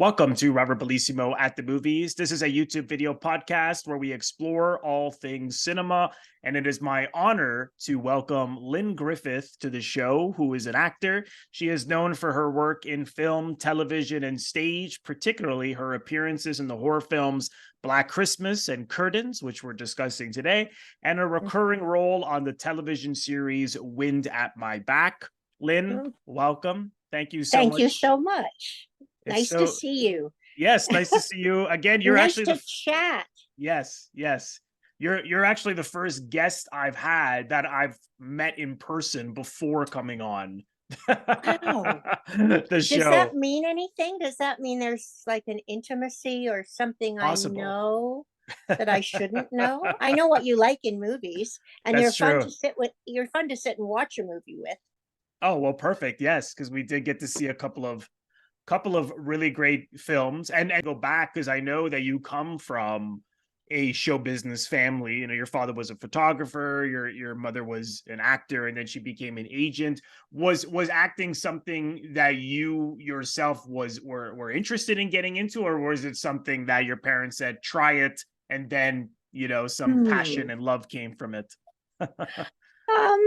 Welcome to Robert Bellissimo at the Movies. This is a YouTube video podcast where we explore all things cinema, and it is my honor to welcome LYNNE GRIFFIN to the show, who is an actor. She is known for her work in film, television, and stage, particularly her appearances in the horror films Black Christmas and Curtains, which we're discussing today, and a recurring role on the television series Wind at My Back. LYNNE, welcome. Thank you so much. Thank you so much. It's Nice to see you. Yes, nice to see you again. You're Nice actually to chat. yes. You're actually the first guest I've had that I've met in person before coming on Wow. the Does show. that mean anything? Does that mean there's like an intimacy or something I Possible. know that I shouldn't know? I know what you like in movies, and That's true. you're fun to sit and watch a movie with. Oh, well, perfect. Yes, because we did get to see a couple of really great films and go back because I know that you come from a show business family. You know, your father was a photographer, your mother was an actor, and then she became an agent. Was acting something that you yourself were interested in getting into, or was it something that your parents said try it and then some passion and love came from it? Um,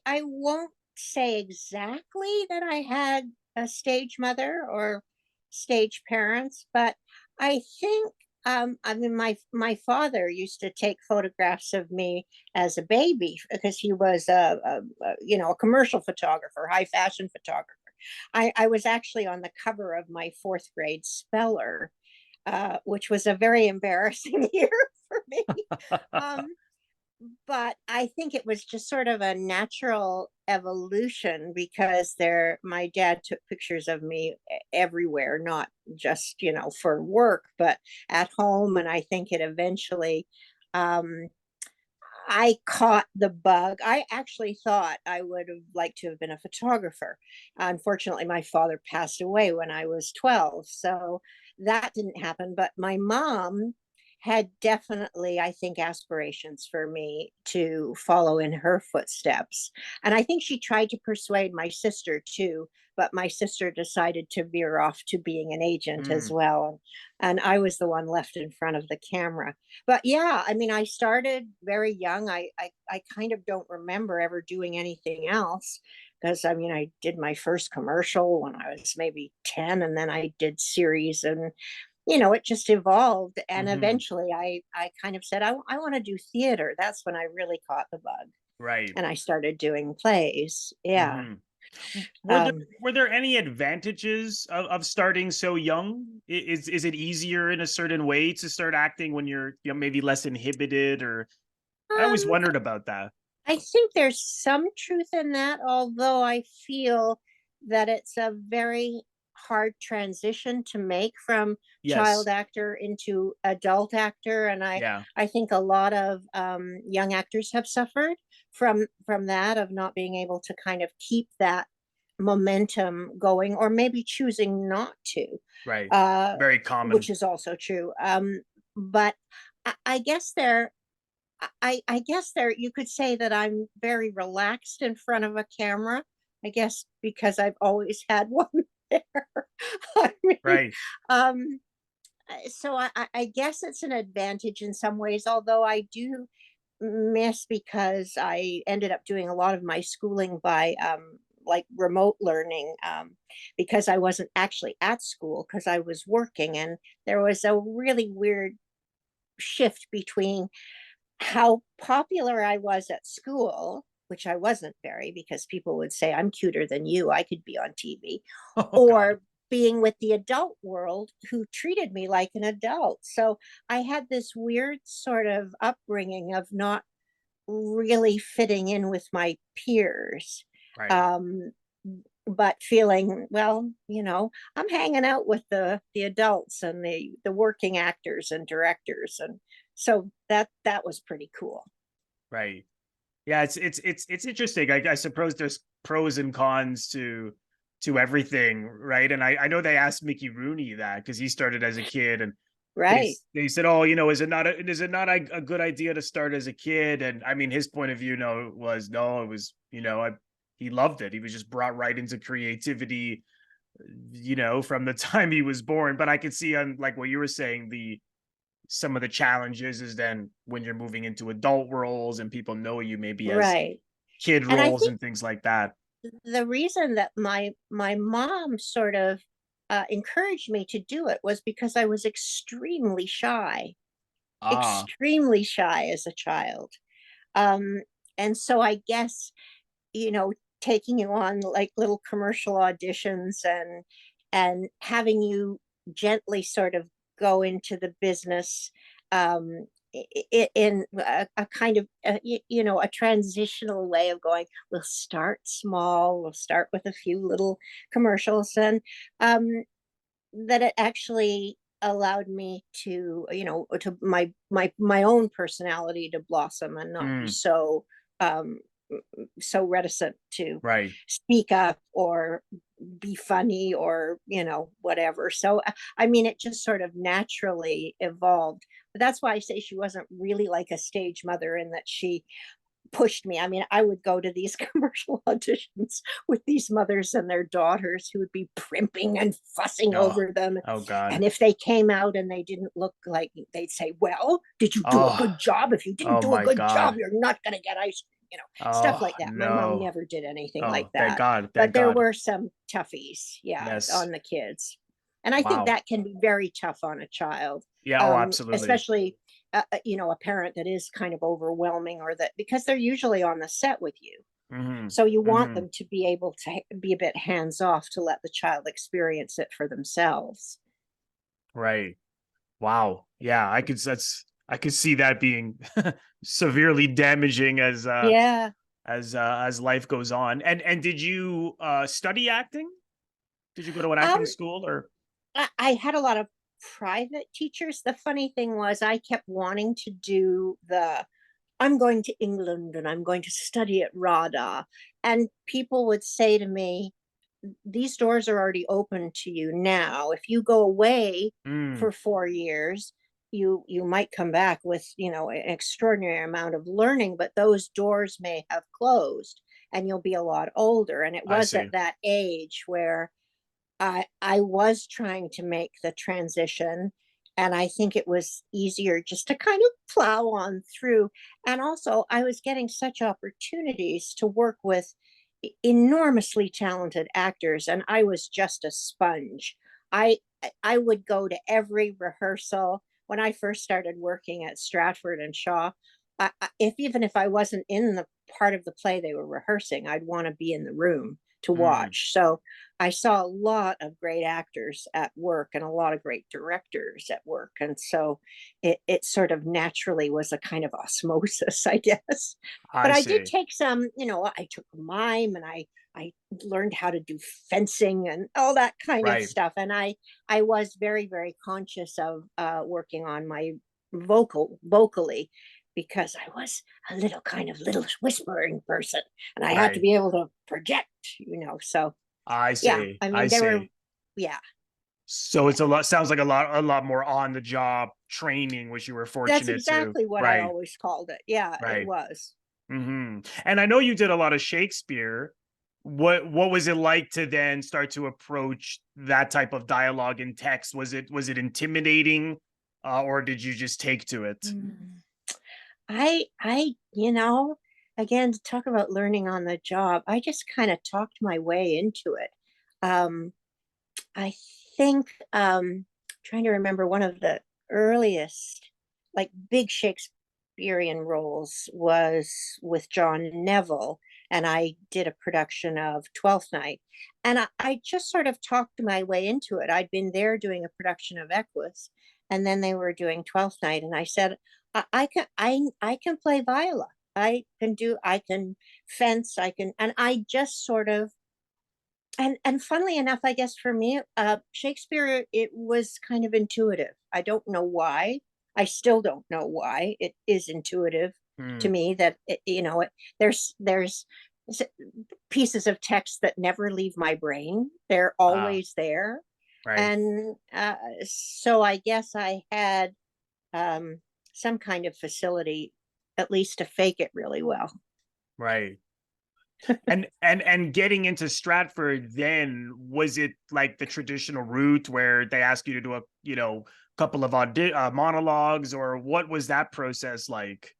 I won't say exactly that I had a stage mother or stage parents, but I think I mean my father used to take photographs of me as a baby because he was a commercial photographer, high fashion photographer. I was actually on the cover of my fourth grade speller, which was a very embarrassing year for me. Um, but I think it was just sort of a natural evolution because my dad took pictures of me everywhere, not just, for work, but at home. And I think it eventually, um, I caught the bug. I actually thought I would have liked to have been a photographer. Unfortunately, my father passed away when I was 12. So that didn't happen. But my mom had definitely, I think, aspirations for me to follow in her footsteps. And I think she tried to persuade my sister too, but my sister decided to veer off to being an agent as Mm, well. And I was the one left in front of the camera. But yeah, I mean, I started very young. I kind of don't remember ever doing anything else because I mean, I did my first commercial when I was maybe 10, and then I did series, and it just evolved. And mhm, eventually I kind of said, I want to do theater. That's when I really caught the bug. right. And I started doing plays. Yeah. Mhm. Were there Um, any advantages of starting so young? Is it easier in a certain way to start acting when you're maybe less inhibited? Or I always um, wondered about that. I think there's some truth in that, although I feel that it's a very hard transition to make from child Yes. actor into adult actor. And Yeah. I think a lot of young actors have suffered from that, of not being able to kind of keep that momentum going, or maybe choosing not to, Right. uh, Very which common. is also true. But I guess I guess there you could say that I'm very relaxed in front of a camera. I guess because I've always had one there. I mean, Right. um, so I guess it's an advantage in some ways, although I do miss, because I ended up doing a lot of my schooling by like remote learning, because I wasn't actually at school because I was working, and there was a really weird shift between how popular I was at school, which I wasn't very, because people would say, I'm cuter than you, I could be on TV, Oh God. or being with the adult world who treated me like an adult. So I had this weird sort of upbringing of not really fitting in with my peers. Right. Um, but feeling, well, I'm hanging out with the adults and the working actors and directors, and so that was pretty cool. Right. Yeah. It's interesting. I suppose there's pros and cons to everything, right? And I know they asked Mickey Rooney that because he started as a kid, and Right. they said, "Oh, is it not a good idea to start as a kid?" And I mean, his point of view, no, was no, it was, he loved it. He was just brought right into creativity from the time he was born. But I could see on like what you were saying, the some of the challenges is then when you're moving into adult roles and people know you maybe as Right. kid And I roles think and things like that. the reason that my mom sort of encouraged me to do it was because I was Ah, extremely shy as a child. Um, and so I guess, you know, taking you on like little commercial auditions and having you gently sort of go into the business in a kind of a transitional way of going, we'll start small, we'll start with a few little commercials, and um, that it actually allowed me to, to my own personality to blossom and not be mm, um so reticent to right. speak up or be funny or whatever. So I mean, it just sort of naturally evolved. But that's why I say she wasn't really like a stage mother, in that she pushed me. I mean, I would go to these commercial auditions with these mothers and their daughters who would be primping and fussing Oh, over them. oh God. And if they came out and they didn't look like, they'd say, well, did you do a Oh, good job? If you didn't oh do a my good job, God. you're not going to get ice cream, stuff Oh like that. My mom no. never did anything like Oh, thank that. God. But Thank there God. were some toughies, yeah, Yes. on the kids. And I think Wow. that can be very tough on a child, Yeah. Oh, absolutely. especially a parent that is kind of overwhelming, or that, because they're usually on the set with you, Hmm. so you want Hmm. them to be able to be a bit hands off to let the child experience it for themselves. Right. Wow. Yeah. I could see that being severely damaging Yeah. as life goes on. And did you study acting? Did you go to an um acting school or? I had a lot of private teachers. The funny thing was, I kept wanting to do the, I'm going to England and I'm going to study at RADA. And people would say to me, these doors are already open to you now. If you go away Mm, for 4 years, you might come back with, an extraordinary amount of learning, but those doors may have closed and you'll be a lot older. And it I was see. at that age where I was trying to make the transition, and I think it was easier just to kind of plow on through. And also, I was getting such opportunities to work with enormously talented actors, and I was just a sponge. I would go to every rehearsal when I first started working at Stratford and Shaw. If even if I wasn't in the part of the play they were rehearsing, I'd want to be in the room to Mm, watch. So I saw a lot of great actors at work and a lot of great directors at work. And so it sort of naturally was a kind of osmosis, I guess. But I I did see. take some, I took mime, and I learned how to do fencing and all that kind of Right. stuff. And I was very, very conscious of working on my vocally, because I was a little kind of little whispering person, and I had to Right. be able to project, So I yeah, see. I I mean, there were, see. yeah, So it's a lot sounds like a lot more on the job training, which you were that's fortunate to. exactly what I Right. always called it. Yeah, it Right. was. And I know you did a lot of Shakespeare. What was it like to then start to approach that type of dialogue in text? Was it intimidating, or did you just take to it? Mm. Again, to talk about learning on the job, I just kind of talked my way into it. Um, I think, trying to remember, one of the earliest, like, big Shakespearean roles was with John Neville, and I did a production of Twelfth Night, and I just sort of talked my way into it. I'd been there doing a production of Equus, and then they were doing Twelfth Night, and I said, I can play viola. I can fence, I can, and I just sort of, and funnily enough, I guess for me, Shakespeare, it was kind of intuitive. I don't know why. I still don't know why. It is intuitive to Hmm. me that there's pieces of text that never leave my brain. They're Ah, always there, right. and so I guess I had um, some kind of facility, at least to fake it really well. Right. And getting into Stratford, then was it like the traditional route where they ask you to do a couple of monologues, or what was that process like?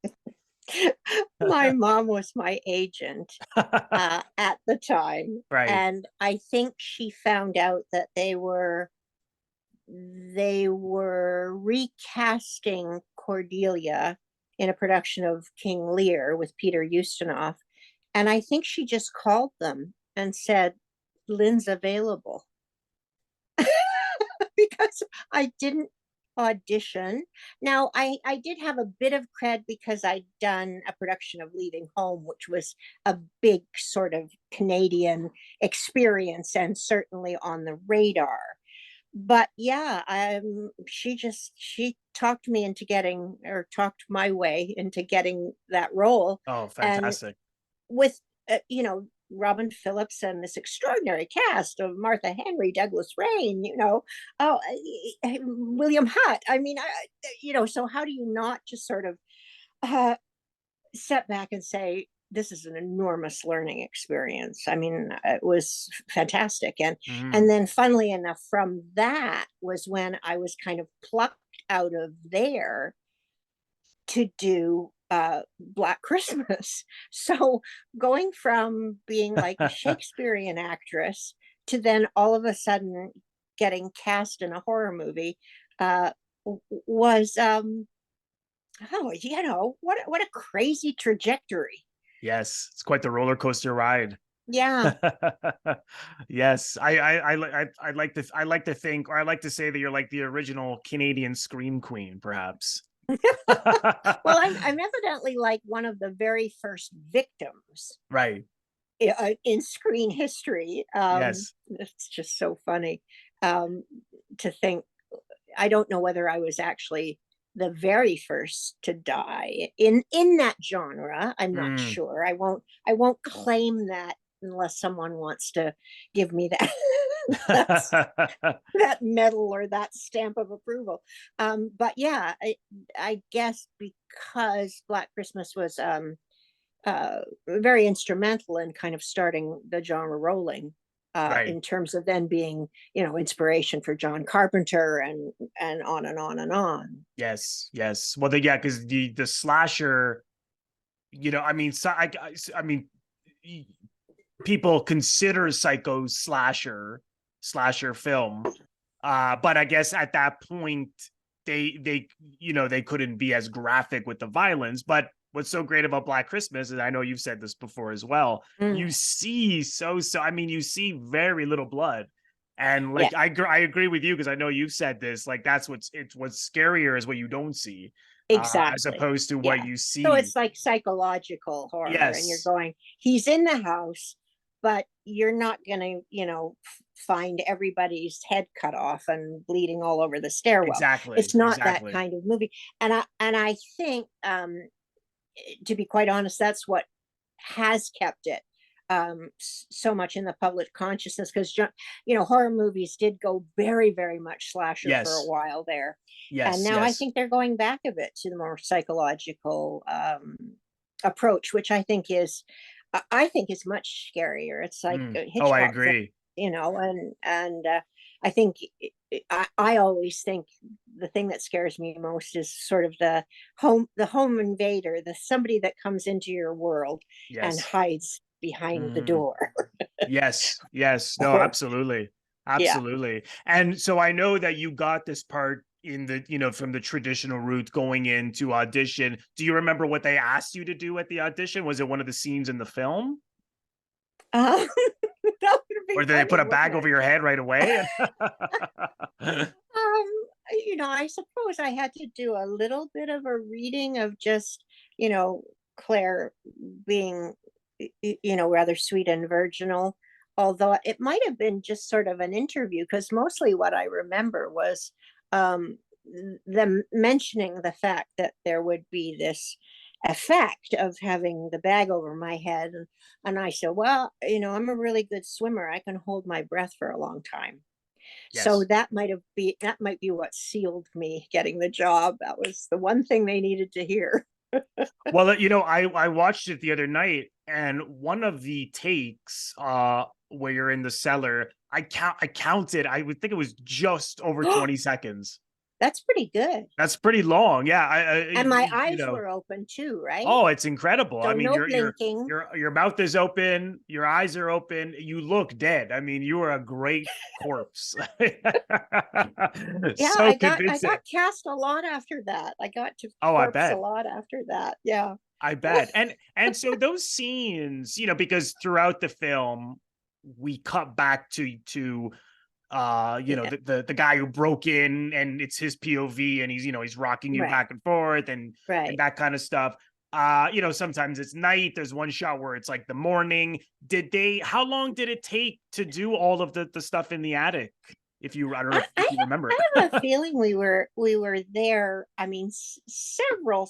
My mom was my agent at the time, Right. and I think she found out that they were recasting Cordelia in a production of King Lear with Peter Ustinov, and I think she just called them and said, "Lynn's available," because I didn't audition. Now, I did have a bit of cred because I'd done a production of Leaving Home, which was a big sort of Canadian experience and certainly on the radar. But yeah, she talked me into getting, or talked my way into getting that role. Oh, And fantastic. with Robin Phillips and this extraordinary cast of Martha Henry, Douglas Rain, oh, William Hutt. I mean, so how do you not just sort of uh, step back and say, this is an enormous learning experience. I mean, it was fantastic. And Mhm. then funnily enough, from that was when I was kind of plucked out of there to do Black Christmas. So going from being like a Shakespearean actress to then all of a sudden getting cast in a horror movie uh, was oh, what a crazy trajectory. Yes, it's quite the roller coaster ride. Yeah. Yes, I like to think, or I like to say that you're like the original Canadian scream queen, perhaps. Well, I'm evidently like one of the very first victims Right. in screen history. Yes. It's just so funny um, to think. I don't know whether I was actually the very first to die in that genre. I'm not Mm. sure. I won't claim that unless someone wants to give me that that's that medal or that stamp of approval. But yeah, I guess because Black Christmas was very instrumental in kind of starting the genre rolling. Right. In terms of then being, inspiration for John Carpenter and on and on and on. Yes. Yes. Well, yeah, because the slasher, I mean, I mean, people consider Psycho slasher film, but I guess at that point they couldn't be as graphic with the violence. But what's so great about Black Christmas, and I know you've said this before as well, Mm, you see I mean, you see very little blood. And yeah, like I agree with you, because I know you've said this, like that's what's scarier is what you don't see, as exactly. opposed to what Yeah. you So see. it's like psychological horror, and you're Yes, going, he's in the house, but you're not going to, find everybody's head cut off and bleeding all over the stairwell. exactly, It's not that exactly. kind of movie. And I think, to be quite honest, that's what has kept it so much in the public consciousness, because horror movies did go very, very much slasher for a Yes, while there, and yes, now I yes. think they're going back a bit to the more psychological approach, which I think is much scarier. It's like Mm. a Oh, I Hitchcock thing, agree. and I think I always think the thing that scares me most is sort of the home invader, the somebody that comes into your world and Yes. hides behind the Mm. door. Yes, yes. No, Or absolutely. yeah. Absolutely. And so I know that you got this part in the, from the traditional route going into audition. Do you remember what they asked you to do at the audition? Was it one of the scenes in the film? Um, that would be Or did they put funny, a wouldn't bag over it? your head right away? Um, I suppose I had to do a little bit of a reading of just, Claire being, rather sweet and virginal. Although it might have been just sort of an interview, because mostly what I remember was um, them mentioning the fact that there would be this effect of having the bag over my head. And I said, well, I'm a really good swimmer. I can hold my breath for a long time. So Yes. that might be what sealed me getting the job. That was the one thing they needed to hear. Well, I watched it the other night, and one of the takes where you're in the cellar, I counted, I would think it was just over 20 seconds. That's pretty good. That's pretty long. Yeah, And my you eyes know, were open too, right? oh, it's incredible. I So mean, no blinking. your mouth is open, your eyes are open, you look dead. I mean, you are a great corpse. Yeah, So I convincing. got cast a lot after that. I got to Oh, I corpse a bet. lot after that. Yeah. I bet. And so those scenes, because throughout the film we cut back to Yeah. the guy who broke in, and it's his POV, and he's rocking you Right. back and forth, and Right. that kind of stuff. Sometimes it's night. There's one shot where it's like the morning. How long did it take to do all of the stuff in the attic? If you I don't know if you remember. I have a feeling we were there. I mean, several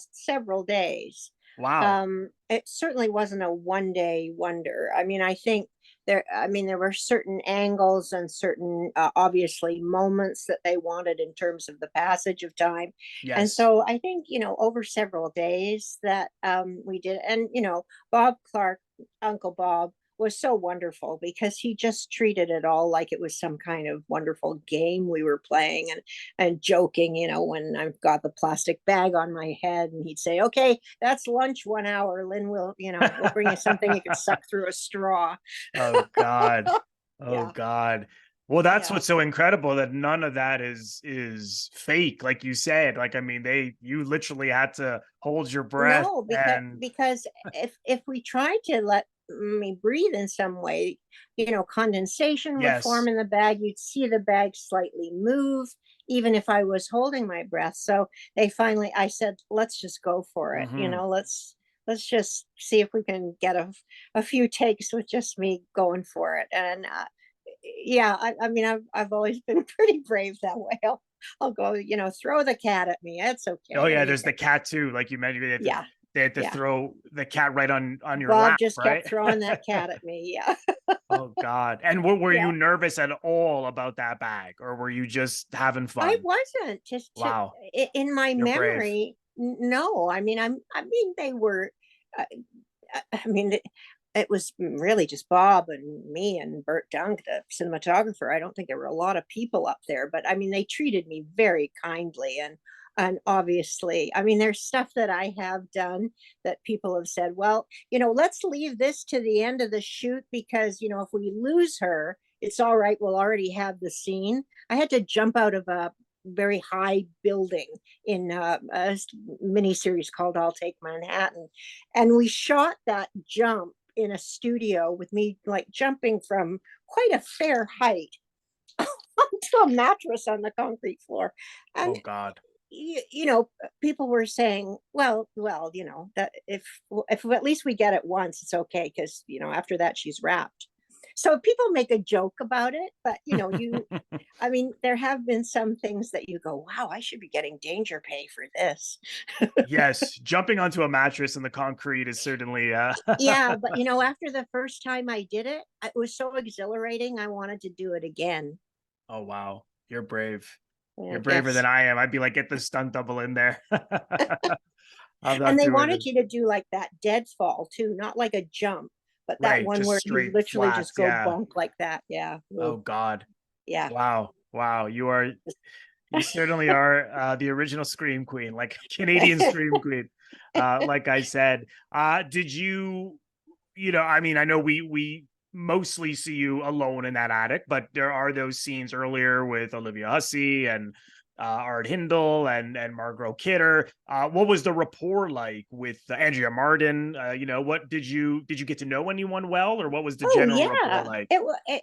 days. Wow. It certainly wasn't a one day wonder. I mean, I think there. I mean, there were certain angles and certain obviously moments that they wanted in terms of the passage of time, and Yes. so I think over several days that we did. And Bob Clarke, Uncle Bob, was so wonderful because he just treated it all like it was some kind of wonderful game we were playing, and joking, when I've got the plastic bag on my head, and he'd say, "Okay, that's lunch 1 hour. Lynn will, we'll bring you something you can suck through a straw." Oh God. Oh Yeah, God. Well, that's yeah. what's so incredible, that none of that is fake, like you said. Like, I mean, you literally had to hold your breath No, and because if we tried to let me breathe in some way, condensation would form yes. in the bag. You'd see the bag slightly move, even if I was holding my breath. So I said, let's just go for it. Hmm. Let's just see if we can get a few takes with just me going for it. And yeah, I mean, I've always been pretty brave that way. I'll go, throw the cat at me. It's Oh okay. yeah, You there's can, the cat too. Like you mentioned, yeah, they had to yeah. throw the cat right on your Bob lap, just right? kept throwing that cat at me. Yeah. Oh God. And were Yeah. you nervous at all about that bag, or were you just having I fun? wasn't just Wow, in my you're brave. memory. No, I mean, I mean, they were, uh, I mean, it was really just Bob and me and Bert Dunk, the cinematographer. I don't think there were a lot of people up there, but I mean, they treated me very kindly. And obviously, I mean, there's stuff that I have done that people have said, well, let's leave this to the end of the shoot because, if we lose her, it's all right. We'll already have the scene. I had to jump out of a very high building in a mini series called I'll Take Manhattan. And we shot that jump in a studio with me like jumping from quite a fair height onto a mattress on the concrete floor. And Oh God. people were saying, well, that if at least we get it once, it's okay because after that she's wrapped. So people make a joke about it, but I mean, there have been some things that you go, wow, I should be getting danger pay for this. Yes, jumping onto a mattress in the concrete is certainly Yeah, but after the first time I did it, it was so exhilarating. I wanted to do it again. Oh wow, you're brave. You're braver than Yes. I am. I'd be like, get the stunt double in there. I'm And not they doing it. wanted you to do like that dead fall too, not like a jump, but that Right, one just where you straight literally flat. just go Yeah. bunk like that. Yeah. Oh Ooh, God. yeah. Wow. Wow. You certainly are the original Scream Queen, like Canadian Scream Queen. Like I said. Did I mean, I know we mostly see you alone in that attic, but there are those scenes earlier with Olivia Hussey and Art Hindle and Margot Kidder. What was the rapport like with Andrea Martin? What did you get to know anyone well, or what was the Oh general rapport yeah. like?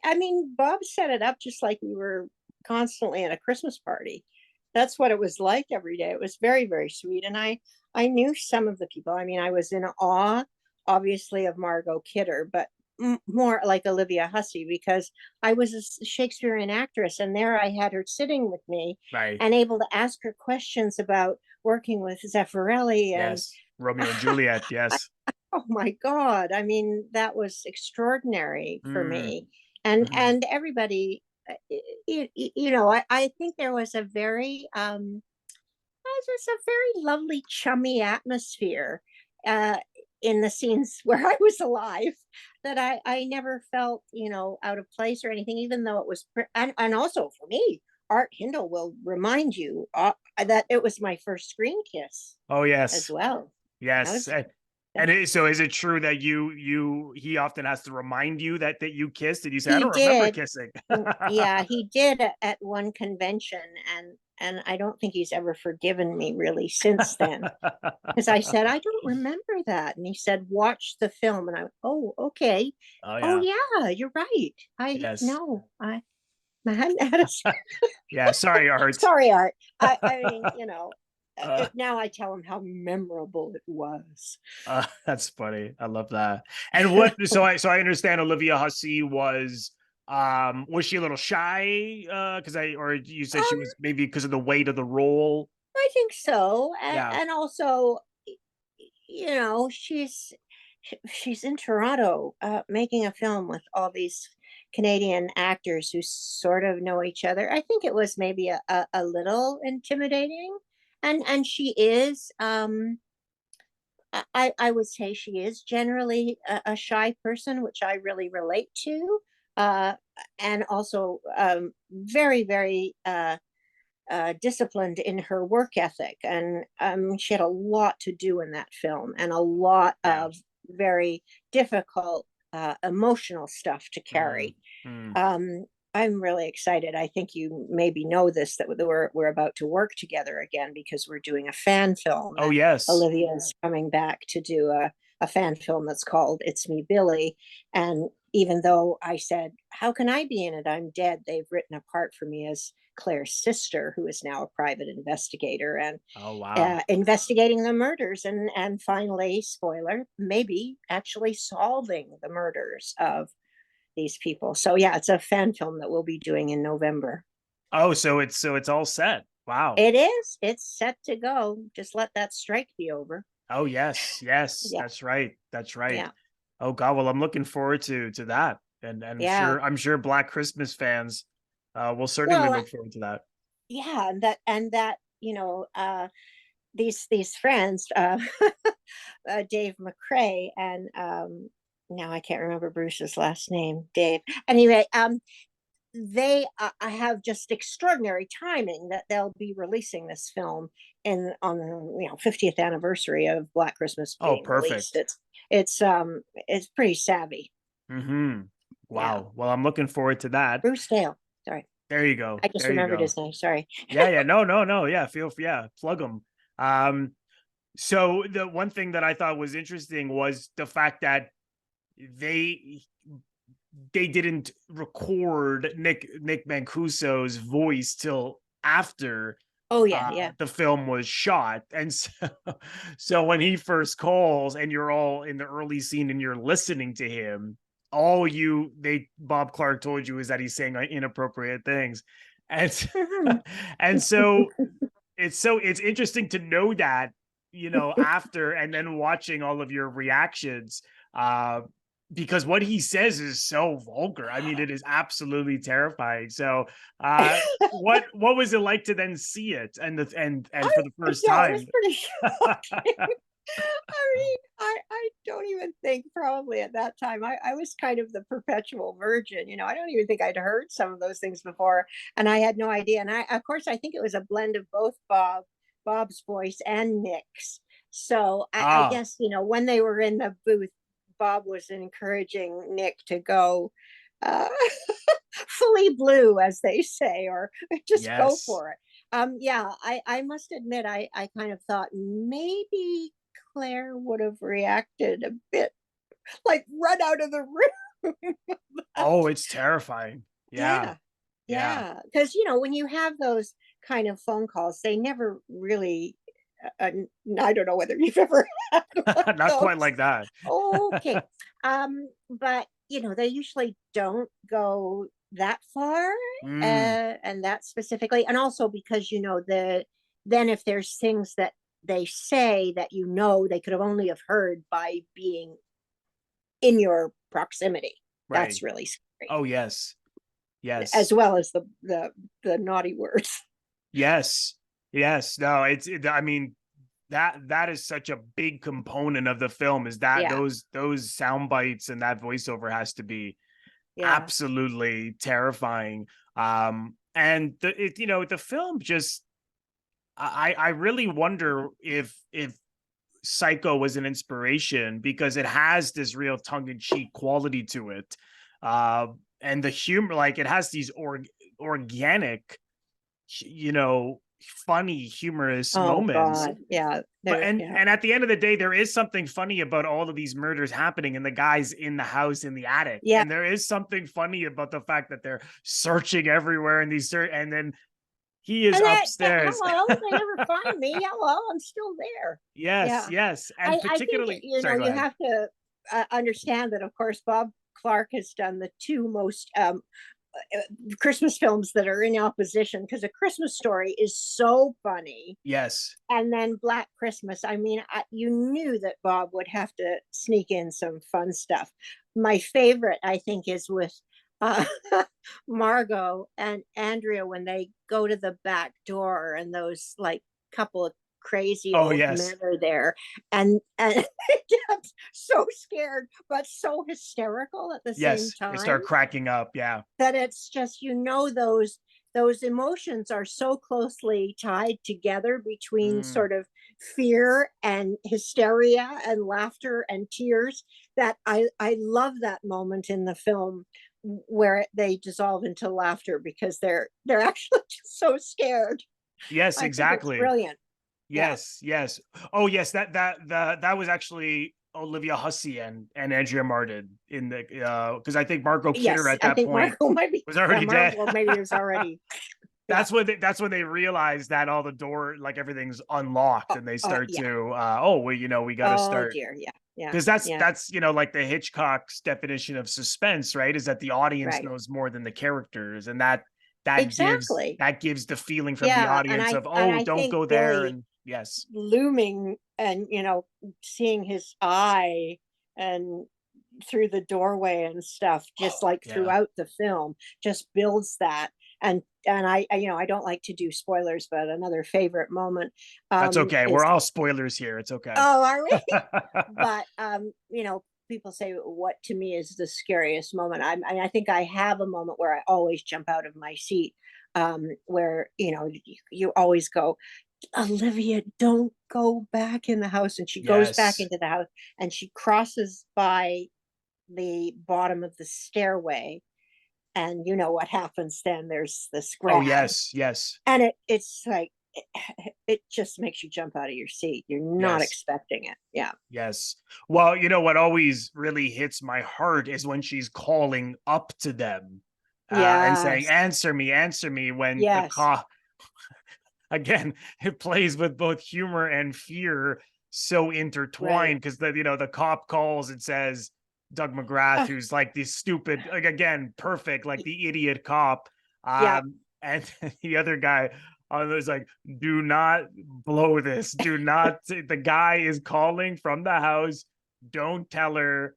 I mean, Bob set it up just like we were constantly at a Christmas party. That's what it was like every day. It was very, very sweet. And I knew some of the people. I mean, I was in awe, obviously, of Margot Kidder, but more like Olivia Hussey because I was a Shakespearean actress, and there I had her sitting with me Right. and able to ask her questions about working with Zeffirelli. And Yes. Romeo and Juliet. Yes. oh my God. I mean, that was extraordinary for Mm, me. And mhm. and everybody, I think there was a very just a very lovely chummy atmosphere. Uh in the scenes where I was alive, that I never felt, out of place or anything, even though it was, and also for me, Art Hindle will remind you that it was my first screen kiss Oh as yes, well. That yes. was, And so is it true that he often has to remind you that you kissed? Did you say, I he don't remember did. kissing? Yeah, he did at one convention, and I don't think he's ever forgiven me really since then. Because I said, I don't remember that. And he said, watch the film. And I went, oh, okay. Oh Oh, yeah. yeah, you're right. Yes. No, I hadn't had a, Yeah. Sorry, Art. sorry, Art. I mean, Uh, now I tell him how memorable it was. that's funny. I love that. And what? So I understand Olivia Hussey was she a little shy? Because or you said she Um, was maybe because of the weight of the role. I think so. And, Yeah. and also, she's in Toronto, making a film with all these Canadian actors who sort of know each other. I think it was maybe a little intimidating, and she is. I would say she is generally a shy person, which I really relate to, uh, and also very, very disciplined in her work ethic. And she had a lot to do in that film, and a lot Yeah. of very difficult emotional stuff to Mm, carry. mm. Um, I'm really excited. I think you maybe know this, that we're about to work together again because we're doing a fan film, Oh and yes. Olivia is coming back to do a fan film that's called It's Me, Billy. And even though I said, how can I be in it? I'm dead. They've written a part for me as Claire's sister, who is now a private investigator and Oh wow. investigating the murders, and finally, spoiler, maybe actually solving the murders of these people. So yeah, it's a fan film that we'll be doing in November. Oh, so it's all set. Wow. It is. It's set to go. Just let that strike be over. Oh yes, yes, Yeah, that's right. That's right. yeah, Oh God, well, I'm looking forward to that, and yeah. I'm sure Black Christmas fans will certainly Well, look forward to that. yeah, and that these friends, Dave McCrae and now I can't remember Bruce's last name, Dave. Anyway, they I have just extraordinary timing that they'll be releasing this film in on the 50th anniversary of Black Christmas Oh, being released. perfect. It's pretty savvy. Mm-hmm. Yeah, Wow. Well, I'm looking forward to that. Bruce Dale. Sorry, There you go. I just There you remembered go. his name. Sorry. Yeah, yeah. No, no, no. Yeah, yeah, plug them. Um, so the one thing that I thought was interesting was the fact that they they didn't record Nick Mancuso's voice till after Oh yeah, yeah. the film was shot. And so, so when he first calls and you're all in the early scene and you're listening to him, all Bob Clarke told you is that he's saying inappropriate things. And Mhm. and so it's interesting to know that, after and then watching all of your reactions, uh because what he says is so vulgar. I mean, it is absolutely terrifying. So, what was it like to then see it and for the first Yeah, it was time? pretty shocking. I mean, I don't even think probably at that time I was kind of the perpetual virgin. I don't even think I'd heard some of those things before, and I had no idea. And of course, I think it was a blend of both Bob's voice and Nick's. So I Ah, guess when they were in the booth, Bob was encouraging Nick to go uh, fully blue, as they say, or just go yes. for it. Yeah, I must admit, I kind of thought maybe Claire would have reacted a bit like run out of the room. Oh, it's terrifying. Yeah, Yeah, yeah. yeah. Because, when you have those kind of phone calls, they never really, I don't know whether you've ever had one of Not quite those. like that. Okay. But, they usually don't go that far, Mm, and that specifically. And also because, then if there's things that they say that they could have only have heard by being in your proximity. right. That's really scary, Oh, yes. as Yes. well as the naughty words. Yes. Yes. No, I mean, that is such a big component of the film, is that Yeah, those sound bites and that voiceover has to be yeah. absolutely terrifying. And the film just, I really wonder if Psycho was an inspiration, because it has this real tongue-in-cheek quality to it. And the humor, like, it has these organic, you know, funny, humorous Oh moments. God, yeah, But there, yeah, and at the end of the day, there is something funny about all of these murders happening and the guys in the house in the attic. yeah. And there is something funny about the fact that they're searching everywhere in these and then he is And upstairs. hello, they never find me. Hello, I'm still there. Yes, Yeah, yes. And I think particularly, you know sorry, go you ahead. have to understand that, of course, Bob Clarke has done the two most Christmas films that are in opposition, because A Christmas Story is so funny, Yes. and then Black Christmas. I mean, you knew that Bob would have to sneak in some fun stuff. My favorite, I think, is with uh, Margot and Andrea when they go to the back door and those like couple of crazy Oh, old men yes. are there, and they get so scared but so hysterical at the same Yes. They time start cracking up. Yeah. that it's just, those emotions are so closely tied together between Mm. sort of fear and hysteria and laughter and tears, that I love that moment in the film where they dissolve into laughter because they're actually just so scared. Yes, I think it's exactly. brilliant. Yeah. Yes, yes. Oh, yes, that was actually Olivia Hussey and Andrea Martin in the because I think Margot Kidder Yes, at I that think point Margot might be, was yeah, already dead. Margot maybe is already, yeah. That's when they realize that all the door, like, everything's unlocked, Oh, and they start yeah. to oh, well, we got to Oh start, dear. Yeah. Yeah. because Yeah. that's like the Hitchcock's definition of suspense, right? Is that the audience Right. knows more than the characters, and Exactly. that gives the feeling from the Yeah, and audience of, oh, I don't think go there, Billy and yes, looming and, seeing his eye and through the doorway and stuff, just oh like yeah, throughout the film, just builds that. And I don't like to do spoilers, but another favorite moment that's okay. We're is, all spoilers here. It's okay. oh, are we? But people say what to me is the scariest moment. I think I have a moment where I always jump out of my seat, where you always go, Olivia, don't go back in the house. And she goes back Yes. into the house and she crosses by the bottom of the stairway. And you know what happens then? There's this Oh, grab. yes, yes, And it's like, it just makes you jump out of your seat. You're not yes. expecting it. Yeah. Yes. Well, what always really hits my heart is when she's calling up to them, and saying, Yes. answer me," when the Yes. cop, again, it plays with both humor and fear so Right. intertwined, because the cop calls and says, Doug McGrath, Uh, who's like this stupid, like, again, perfect, like y- the idiot cop. yeah. And the other guy was like, do not blow this. Do not, the guy is calling from the house. Don't tell her,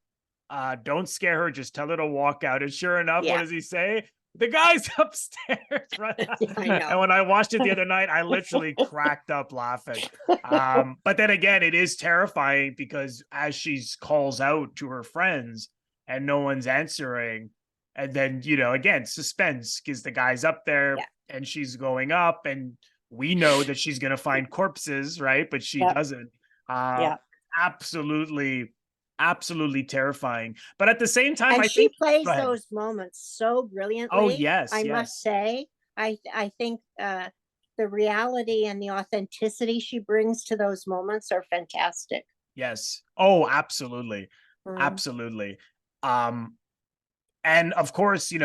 don't scare her, just tell her to walk out. And sure enough, what Yeah. does he say? The guy's upstairs, right? Yeah, I And know. when I watched it the other night, I literally cracked up laughing. But then again, it is terrifying, because as she calls out to her friends and no one's answering, and then again, suspense, because the guy's up there Yeah. and she's going up, and we know that she's going to find corpses, right? But she Yep. doesn't. uh Yeah. Absolutely, absolutely terrifying, but at the same time, And I she think, go plays ahead. those moments so Oh, brilliantly, yes, I must yes. say. I think the reality and the authenticity she brings to those moments are fantastic. Yes. Oh, absolutely. Mm. Absolutely. Um, and of course, you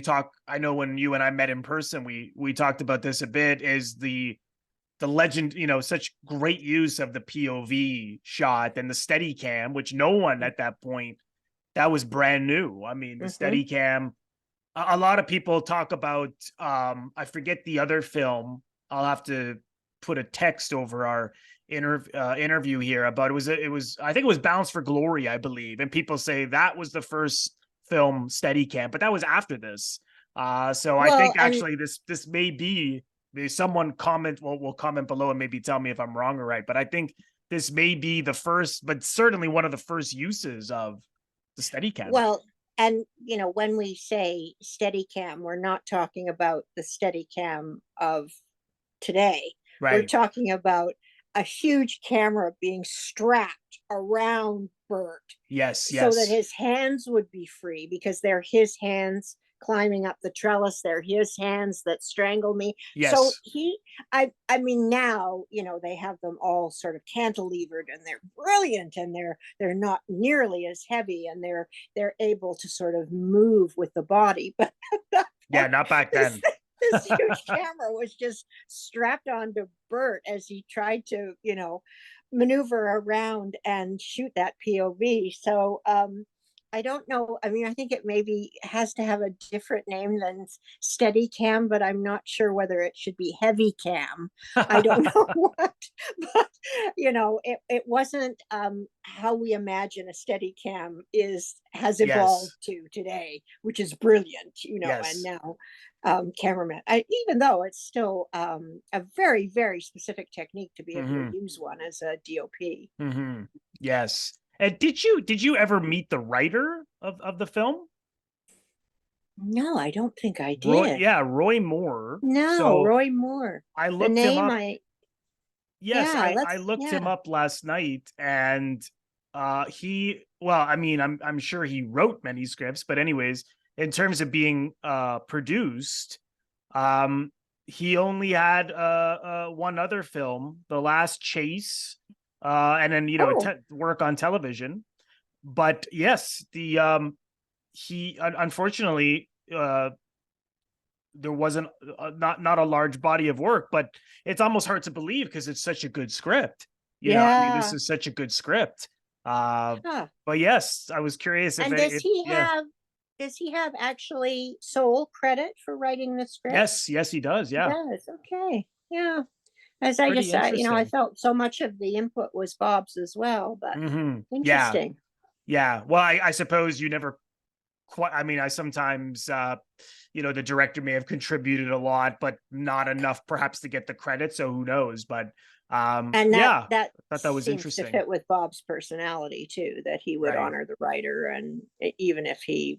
talk, I know when you and I met in person, we talked about this a bit, is the legend, such great use of the POV shot and the steady cam, which no one at that point, that was brand new. I mean, the Hmm. steady cam, a lot of people talk about, I forget the other film. I'll have to put a text over our interview here about, it was I think it was Bounce for Glory, I believe, and people say that was the first film Steadicam, but that was after this. So I Well, think and actually this may be someone comment, will comment below and maybe tell me if I'm wrong or right, but I think this may be the first, but certainly one of the first uses of the Steadicam. Well, and when we say Steadicam, we're not talking about the Steadicam of today. We're Right. talking about a huge camera being strapped around Bert Yes. so that Yes. his hands would be free, because they're his hands climbing up the trellis. They're his hands that strangle me. So Yes. I mean, now, they have them all sort of cantilevered, and they're brilliant, and they're not nearly as heavy, and they're able to sort of move with the body. But Yeah, not back then. this huge camera was just strapped onto Bert as he tried to, maneuver around and shoot that POV. So I don't know. I mean, I think it maybe has to have a different name than Steady Cam, but I'm not sure whether it should be Heavy Cam. I don't know what, but it wasn't how we imagine a Steady Cam has evolved Yes. to today, which is brilliant. And Yes. now cameraman, even though it's still a very, very specific technique to be able to use one as a DOP. Yes. And did you ever meet the writer of the film? No, I don't think I Roy, did. yeah, Roy Moore. No, So Roy Moore. I The looked him name up. Yes, yeah, I looked him yeah. up last night, and well, I mean, I'm sure he wrote many scripts, but anyways, in terms of being produced, he only had one other film, The Last Chase, and then Oh, work on television. But yes, the he unfortunately there wasn't not a large body of work, but it's almost hard to believe because it's such a good script. I mean, this yeah. is such a good script. Uh, Huh. but yes, I was curious if And it, yeah. does he have actually sole credit for writing the script? Yes, he does. He Yeah, does. Okay. Yeah. As pretty I interesting. felt so much of the input was Bob's as well, but Yeah, interesting. yeah. Well, I suppose you never quite. I mean, I sometimes the director may have contributed a lot, but not enough perhaps to get the credit. So who knows? But And yeah, that I thought that was seems to interesting. fit with Bob's personality too, that he would Right. honor the writer, and even if he,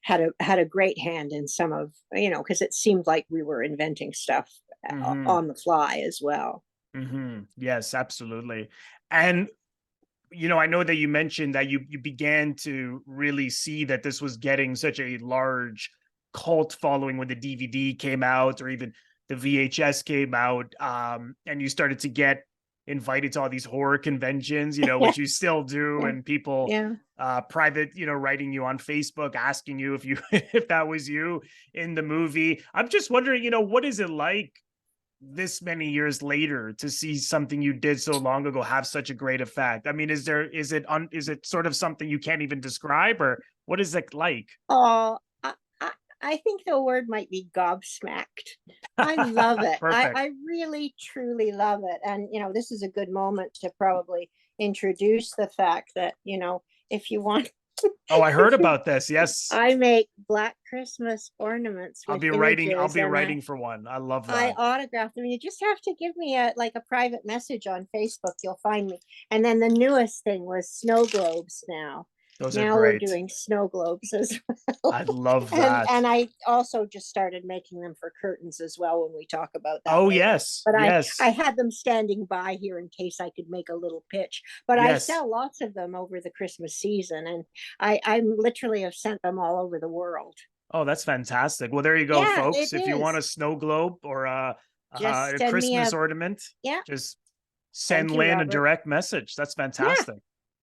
had a great hand in some of, because it seemed like we were inventing stuff Mm-hmm. on the fly as well. Yes, absolutely. And I know that you mentioned that you began to really see that this was getting such a large cult following when the DVD came out, or even the VHS came out, and you started to get invited to all these horror conventions, which you still do, Yeah, and people yeah. private, writing you on Facebook asking you if you if that was you in the movie. I'm just wondering, what is it like this many years later to see something you did so long ago have such a great effect? I mean, is it sort of something you can't even describe, or what is it like? Oh, I think the word might be gobsmacked. I love it. Perfect. I really, truly love it. And, this is a good moment to probably introduce the fact that, if you want, Oh, I heard if you, about this. Yes. I make Black Christmas ornaments with I'll images, be and writing for one. I love I that. autograph them. You just have to give me a private message on Facebook. You'll find me. And then the newest thing was snow globes now. Those are Now we're great. doing snow globes as I well. love And that. I also just started making them for curtains as well, when we talk about that Oh, later. yes. But I Yes. had them standing by here in case I could make a little pitch. But I Yes. sell lots of them over the Christmas season, and I literally have sent them all over the world. Oh, that's fantastic. Well, there you go, Yeah, it folks. If you want is. a snow globe or Just a send me Christmas a ornament, yeah. just send Thank you, Lynn a Robert. direct message. That's Yeah, fantastic.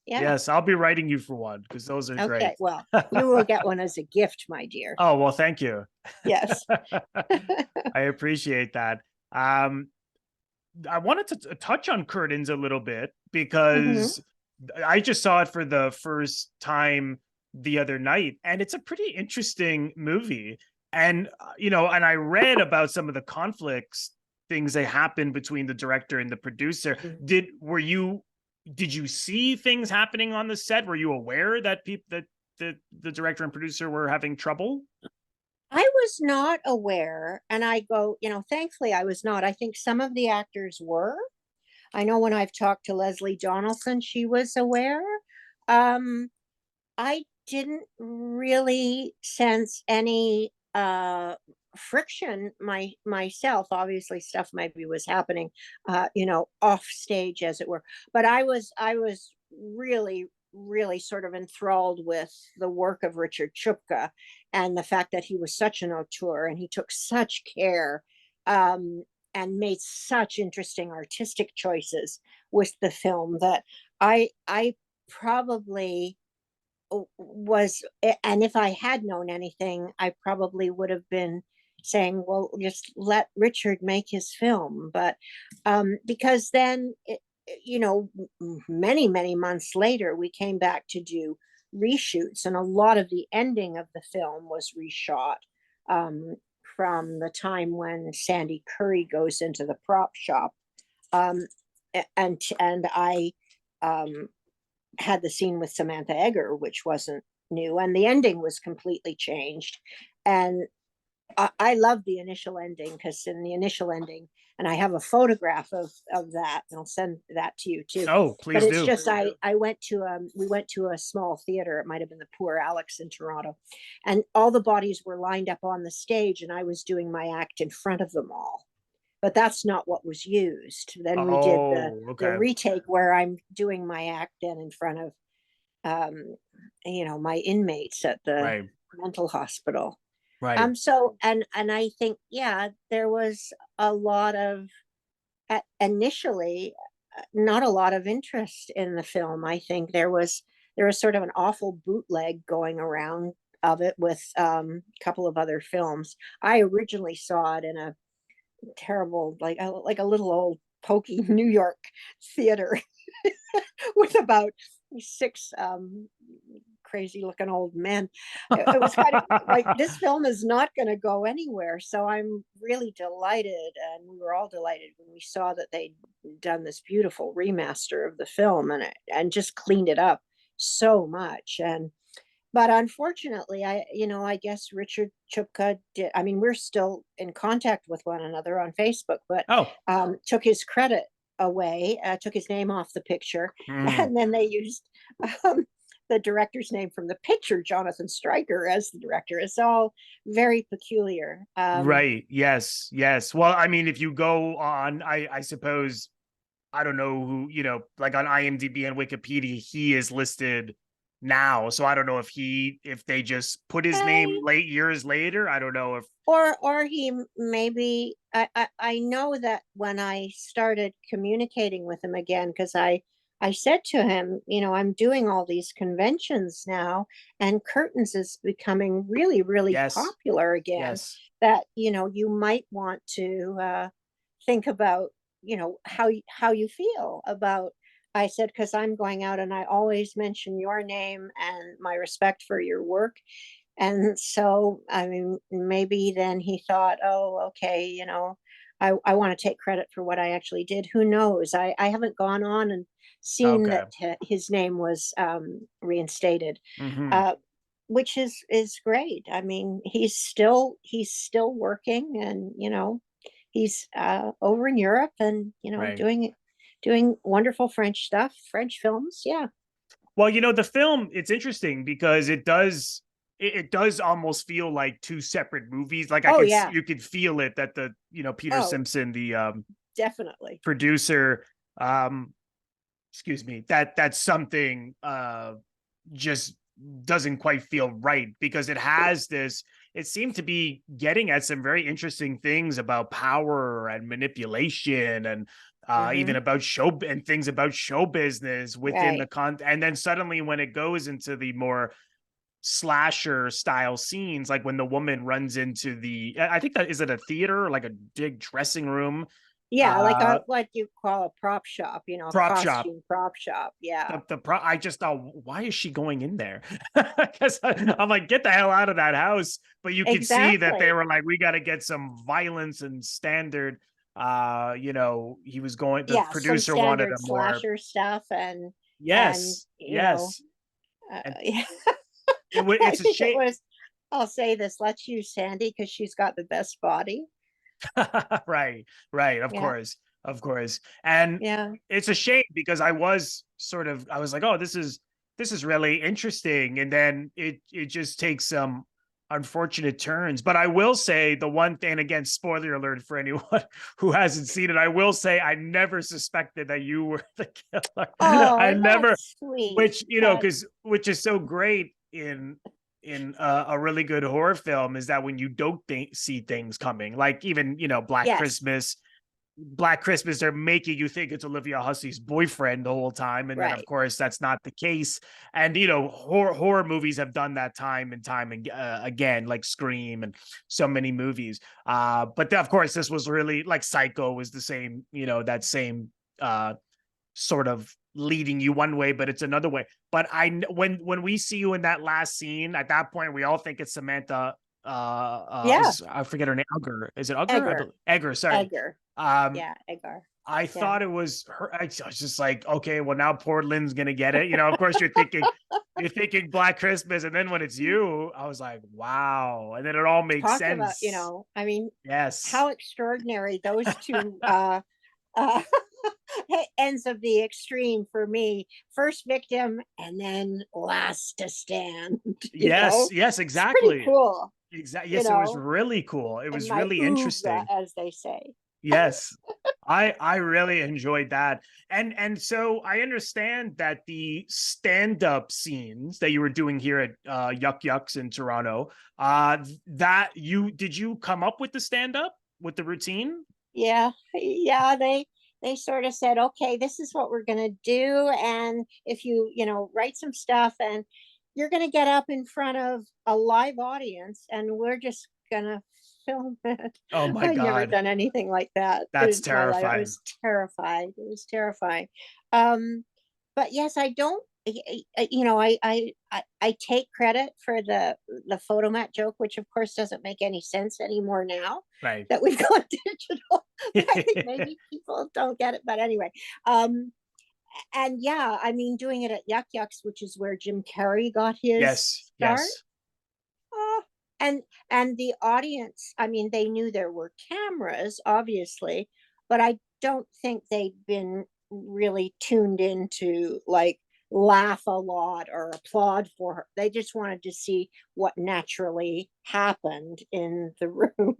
yeah. Yes, I'll be writing you for one because those are Okay, great. well, you will get one as a gift, my dear. Oh, well, thank you. Yes. I appreciate that. Um, I wanted to touch on curtains a little bit Hmm. because I just saw it for the first time the other night, and it's a pretty interesting movie. And and I read about some of the conflicts, things that happened between the director and the producer. Did you see things happening on the set? Were you aware that people that the director and producer were having trouble? I was not aware, and I go, thankfully I was not. I think some of the actors were. I know when I've talked to Leslie Donaldson, she was aware. Um, I didn't really sense any friction myself. Obviously stuff maybe was happening off stage, as it were, but I was really really sort of enthralled with the work of Richard Ciupka, and the fact that he was such an auteur and he took such care, um, and made such interesting artistic choices with the film, that I probably was, and if I had known anything, I probably would have been saying, well, just let Richard make his film. But because then many many months later we came back to do reshoots, and a lot of the ending of the film was reshot, um, from the time when Sandy Curry goes into the prop shop, um, and I um, had the scene with Samantha Eggar, which wasn't new, and the ending was completely changed. And I love the initial ending, because in the initial ending, and I have a photograph of that, and I'll send that to you too. Oh, But please it's do. just I went to we went to a small theater. It might have been the Poor Alex in Toronto, and all the bodies were lined up on the stage, and I was doing my act in front of them all. But that's not what was used. Then we did Oh, the okay. retake where I'm doing my act then in front of my inmates at the Right. mental hospital. Right. So and I think, yeah, there was a lot of, initially, not a lot of interest in the film. I think there was sort of an awful bootleg going around of it with a couple of other films. I originally saw it in a terrible, like a little old pokey New York theater with about six crazy looking old men. It was kind of like, this film is not going to go anywhere. So I'm really delighted, and we were all delighted when we saw that they'd done this beautiful remaster of the film, and just cleaned it up so much. And but unfortunately, I guess Richard Ciupka did. I mean, we're still in contact with one another on Facebook, but Oh. took his credit away, took his name off the picture, Mm. and then they used um, the director's name from the picture, Jonathan Stryker, as the director. It's all very peculiar. Right. Yes. Yes. Well, I mean, if you go on, I suppose, I don't know who, like on IMDb and Wikipedia, he is listed now. So I don't know if they just put his name I late years later. I don't know if. or he maybe, I know that when I started communicating with him again, because I said to him, I'm doing all these conventions now, and curtains is becoming really really Yes. popular again, Yes. that you might want to think about, how you feel about. I said, because I'm going out and I always mention your name and my respect for your work. And so, I mean, maybe then he thought, oh, okay, I want to take credit for what I actually did. Who knows? I haven't gone on and seen Okay. that his name was reinstated, Hmm. uh, which is great. I mean, he's still working, and he's over in Europe, and Right. doing wonderful French stuff, French films. Yeah. Well, the film, it's interesting because it does almost feel like two separate movies. Like Oh yeah. you could feel it that the, Peter Oh, Simpson, the definitely. producer, um, excuse me, that's something just doesn't quite feel right, because it seemed to be getting at some very interesting things about power and manipulation, and even Hmm. about things about show business within the Right. and then suddenly when it goes into the more slasher style scenes, like when the woman runs into I think that is it a theater, like a big dressing room, Yeah, like uh a, what you call a prop shop, a prop shop. costume prop shop. Yeah, I just thought, why is she going in there? Because I'm like, get the hell out of that house. But you could see that they exactly. were like, we got to get some violence and standard. He was going. The Yeah, some producer wanted standard a more. slasher stuff, and Yes, yes. And yeah. it I it's a think it shame. was. I'll say this, let's use Sandy because she's got the best body. Right, right, Yeah, of course. And yeah. it's a shame because I was like, oh, this is really interesting. And then it just takes some unfortunate turns. But I will say the one thing, again, spoiler alert for anyone who hasn't seen it, I will say I never suspected that you were the killer. I Oh, never, that's sweet. which, you know, because which is so great in a really good horror film is that when you don't see things coming, like even, you know, Yes, Black Christmas, they're making you think it's Olivia Hussey's boyfriend the whole time, and then of right. course that's not the case. And you know, horror movies have done that time and time again, like Scream and so many movies. But of course, this was really like Psycho was the same, you know, that same sort of leading you one way, but it's another way. But when we see you in that last scene, at that point, we all think it's Samantha. Yeah, Is I forget her name. Eggar. Is it Eggar? Eggar, Eggar. Sorry. Eggar. Um, Yeah, Eggar. I Yeah. thought it was her. I was just like, okay, well now poor Lynn's gonna get it. You know, of course you're thinking Black Christmas, and then when it's you, I was like, wow, and then it all makes Talk about, sense. I mean, Yes. how extraordinary those two uh ends of the extreme for me. First victim and then last to stand, Yes. Yes. It's pretty Exactly. cool, Exactly. you Yes, it was know, really cool. It and was my really oeuvre, interesting. as they say. Yes. I really enjoyed that. And so I understand that the stand-up scenes that you were doing here at Yuck Yucks in Toronto, that did you come up with the stand-up with the routine? Yeah, yeah, they sort of said, okay, this is what we're gonna do. And if write some stuff and you're gonna get up in front of a live audience and we're just gonna film it. Oh my I'd never God. done anything like that That's in my life. I terrifying. was terrified. It was terrifying. Um, but yes, I don't. I take credit for the photomat joke, which of course doesn't make any sense anymore now Right. that we've gone digital. But I think maybe people don't get it. But anyway, um, and yeah, I mean, doing it at Yuck Yucks, which is where Jim Carrey got his Yes. start. Yes. Uh, and the audience, I mean, they knew there were cameras, obviously, but I don't think they'd been really tuned into like laugh a lot or applaud for her. They just wanted to see what naturally happened in the room.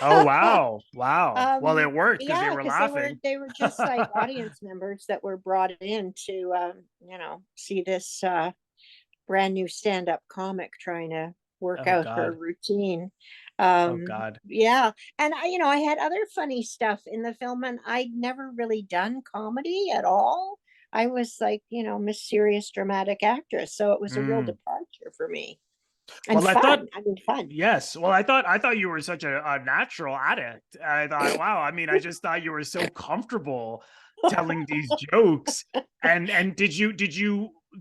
Oh wow. Wow. Well, it worked because they Yeah, were because they were laughing. they were just like audience members that were brought in to see this brand new stand-up comic trying to work Oh out her God. routine. Oh God. Yeah, and I had other funny stuff in the film, and I'd never really done comedy at all. I was like, Miss Serious Dramatic Actress, so it was a real Mm. departure for me and Well, I thought fun. I mean, fun. yes. Well, I thought you were such a natural at it. I thought, wow. I mean, I just thought you were so comfortable telling these jokes. And did you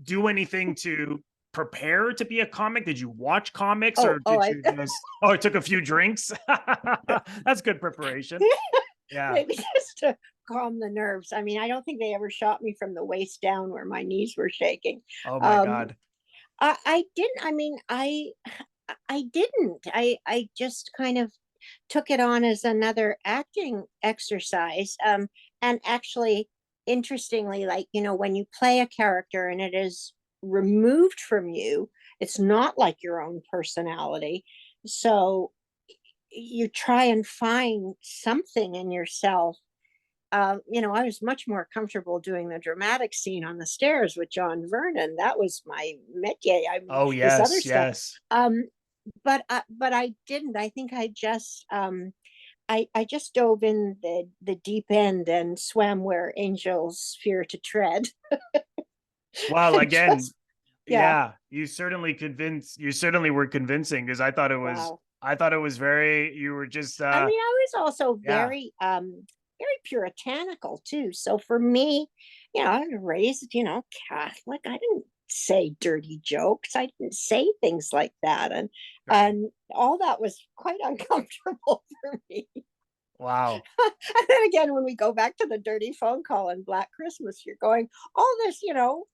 do anything to prepare to be a comic? Did you watch comics Oh, or oh, did you just oh, it took a few drinks? That's good preparation. Yeah. maybe just to calm the nerves. I mean, I don't think they ever shot me from the waist down where my knees were shaking. Oh my Um, God. I didn't. I mean, I didn't. I just kind of took it on as another acting exercise. And actually, interestingly, like when you play a character and it is removed from you, it's not like your own personality. So you try and find something in yourself. I was much more comfortable doing the dramatic scene on the stairs with John Vernon. That was my métier. I mean, Oh this other yes, stuff. yes. But I didn't. I think I just dove in the deep end and swam where angels fear to tread. Well, And again, just yeah. yeah, you certainly were convincing because Wow. I thought it was very you were just I mean, I was also yeah. very puritanical too. So for me, I was raised, Catholic. I didn't say dirty jokes. I didn't say things like that. And Right. all that was quite uncomfortable for me. Wow. And then again, when we go back to the dirty phone call and Black Christmas, you're going, all this,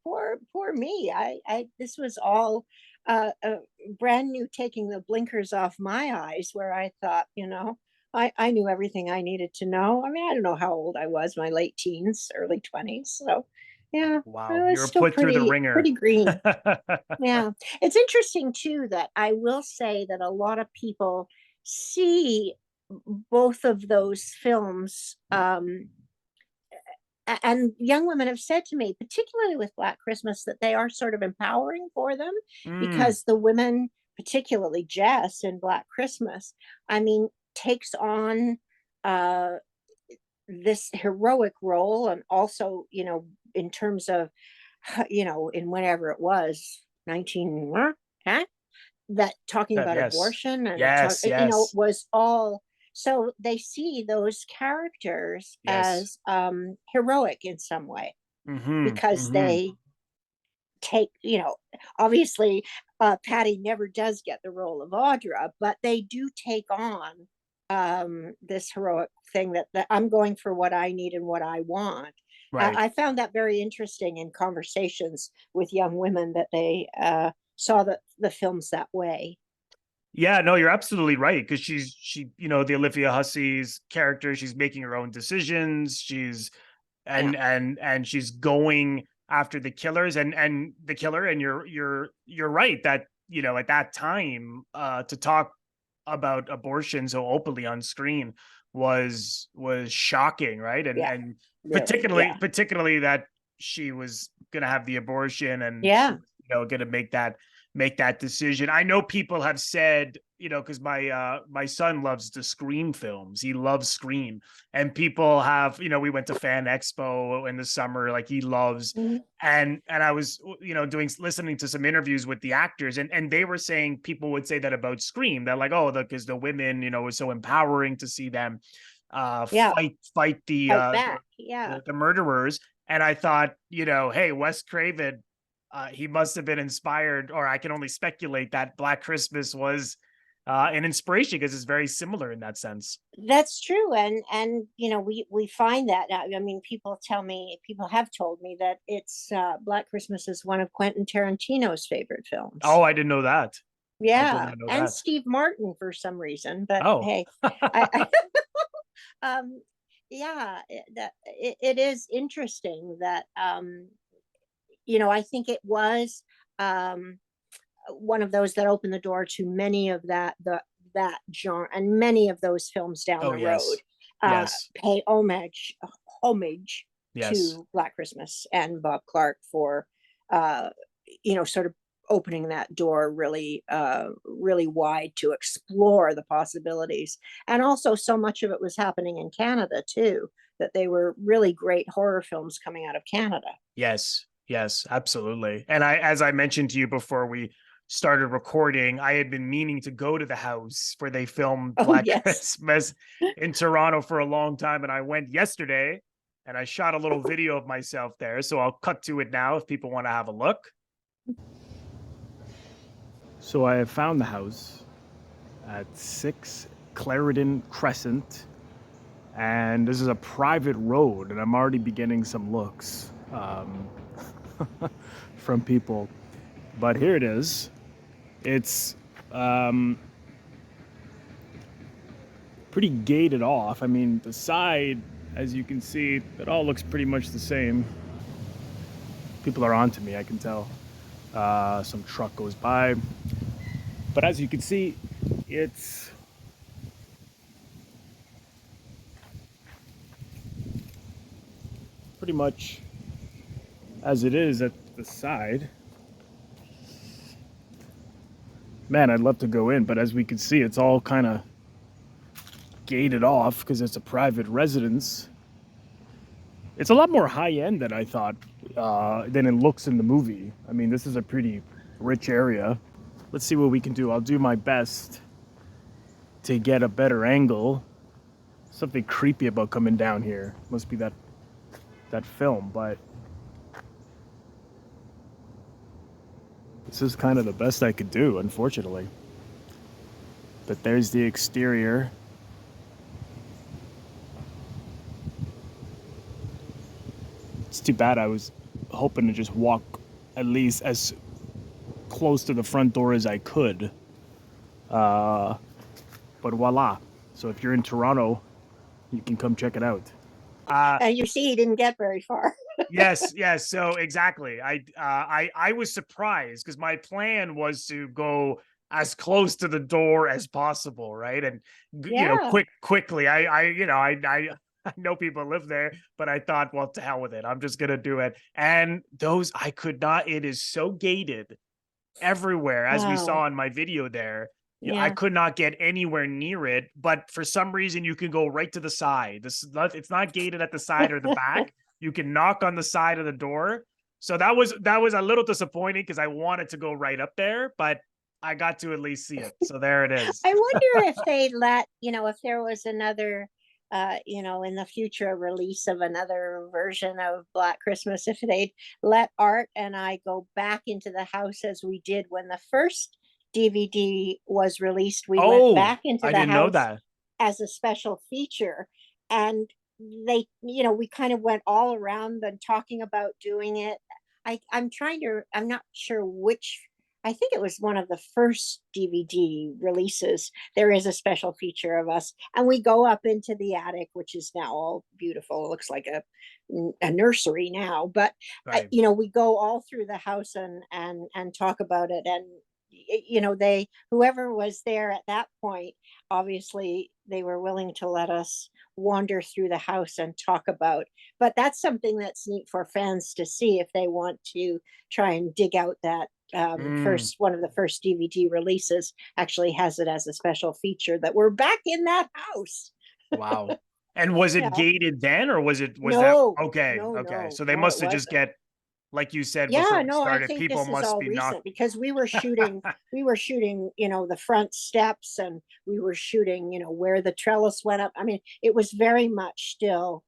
poor me. I this was all brand new, taking the blinkers off my eyes, where I thought, I knew everything I needed to know. I mean, I don't know how old I was, my late teens, early 20s. So yeah, Wow, I was you're still put through the pretty ringer. green. Yeah. It's interesting too that I will say that a lot of people see both of those films, and young women have said to me, particularly with Black Christmas, that they are sort of empowering for them, Mm, because the women, particularly Jess in Black Christmas, I mean, takes on uh this heroic role, and also, in terms of, in whenever it was, 19, huh? That talking about yes. abortion, and Yes, yes. was all, so they see those characters Yes. as heroic in some way, Mm-hmm. because Mm-hmm. they take, obviously, Patty never does get the role of Audra, but they do take on this heroic thing, that I'm going for what I need and what I want. Right. I found that very interesting in conversations with young women, that they saw the films that way. Yeah, no, you're absolutely right. Because the Olivia Hussey's character, she's making her own decisions. She's Yeah, and she's going after the killers and the killer. And you're right that, at that time, to talk about abortion so openly on screen was shocking, right? And yeah, and really, particularly yeah, particularly that she was gonna have the abortion, and she yeah. was, gonna make that decision. I know people have said, because my son loves the Scream films. He loves Scream. And people have, we went to Fan Expo in the summer, like he loves. Mhm. And I was, listening to some interviews with the actors, and they were saying, people would say that about Scream, that like, oh, because the women, was so empowering to see them Yeah, fight the fight back, yeah. the murderers. And I thought, hey, Wes Craven, he must have been inspired, or I can only speculate that Black Christmas was an inspiration, because it's very similar in that sense. That's true, and we find that. I mean, people have told me that it's Black Christmas is one of Quentin Tarantino's favorite Oh, films. I didn't know that. I did Yeah, not know and that. Steve Martin for some reason, but Oh. hey, I um, yeah, it is interesting that, I think it was um one of those that opened the door to many of that genre, and many of those films down Oh, the road yes. Yes. pay homage Yes. to Black Christmas and Bob Clarke for uh sort of opening that door really wide to explore the possibilities. And also, so much of it was happening in Canada too, that they were really great horror films coming out of Canada. Yes. Yes, absolutely. And as I mentioned to you before we started recording, I had been meaning to go to the house where they filmed Oh Black yes. Christmas in Toronto for a long time. And I went yesterday, and I shot a little video of myself there. So I'll cut to it now if people want to have a look. So I have found the house at 6 Clarendon Crescent, and this is a private road, and I'm already beginning some looks from people. But here it is. It's um, pretty gated off. I mean, the side, as you can see, it all looks pretty much the same. People are on to me, I can tell. Some truck goes by. But as you can see, it's pretty much as it is at the side. Man, I'd love to go in, but as we can see, it's all kind of gated off because it's a private residence. It's a lot more high end than I thought, than it looks in the movie. I mean, this is a pretty rich area. Let's see what we can do. I'll do my best to get a better angle. Something creepy about coming down here. Must be that film, but this is kind of the best I could do, unfortunately. But there's the exterior. It's too bad. I was hoping to just walk at least as close to the front door as I could. Uh, but voila. So if you're in Toronto, you can come check it out. You see, he didn't get very far. Yes, yes. So exactly. I was surprised because my plan was to go as close to the door as possible, right? And Yeah. quickly. I know people live there, but I thought, well, to hell with it. I'm just gonna do it. And those I could not. It is so gated everywhere, as we Wow. saw in my video there. I Yeah. could not get anywhere near it, but for some reason you can go right to the side. It's not gated at the side or the back. You can knock on the side of the door. So that was a little disappointing because I wanted to go right up there, but I got to at least see it. So there it is. I wonder if they let, if there was another, in the future, a release of another version of Black Christmas, if they'd let Art and I go back into the house as we did when the first DVD was released. We went Oh, back into I the didn't know house that. as a special feature. And we kind of went all around and talking about doing it. I'm not sure which. I think it was one of the first DVD releases. There is a special feature of us, and we go up into the attic, which is now all beautiful. It looks like a nursery now, but Right. we go all through the house and talk about it. And they, whoever was there at that point, obviously they were willing to let us wander through the house and talk about. But that's something that's neat for fans to see if they want to try and dig out that Mm, first one of the first DVD releases. Actually has it as a special feature that we're back in that house. wow. And was it Yeah. gated then, or was that No, okay? no, Okay. no, So they no, it must have just wasn't. get, like you said before Yeah, we no, I started, think people this is must all be knocked. recent because we were shooting, the front steps, and we were shooting, where the trellis went up. I mean, it was very much still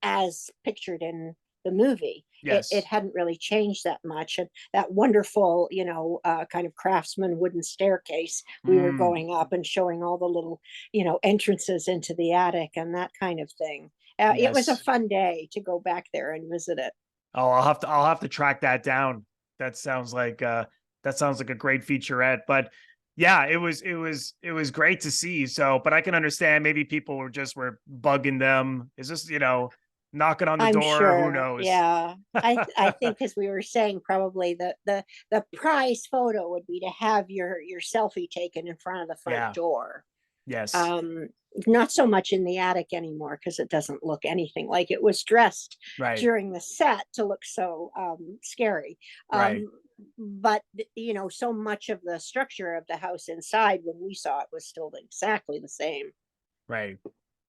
as pictured in the movie. It Yes. hadn't really changed that much. And that wonderful, kind of craftsman wooden staircase, we were Mm, going up and showing all the little, entrances into the attic and that kind of thing. It was a yes. fun day to go back there and visit it. Oh, I'll have to track that down. That sounds like a great featurette. But yeah, it was great to see. So, but I can understand maybe people were bugging them. Is this, knocking on the I'm door? Who sure. knows? Yeah. I think, as we were saying, probably the prize photo would be to have your selfie taken in front of the front Yeah. door. Yes. Um, Not so much in the attic anymore because it doesn't look anything like it was dressed Right. during the set to look so scary. Right. But so much of the structure of the house inside when we saw it was still exactly the same. Right.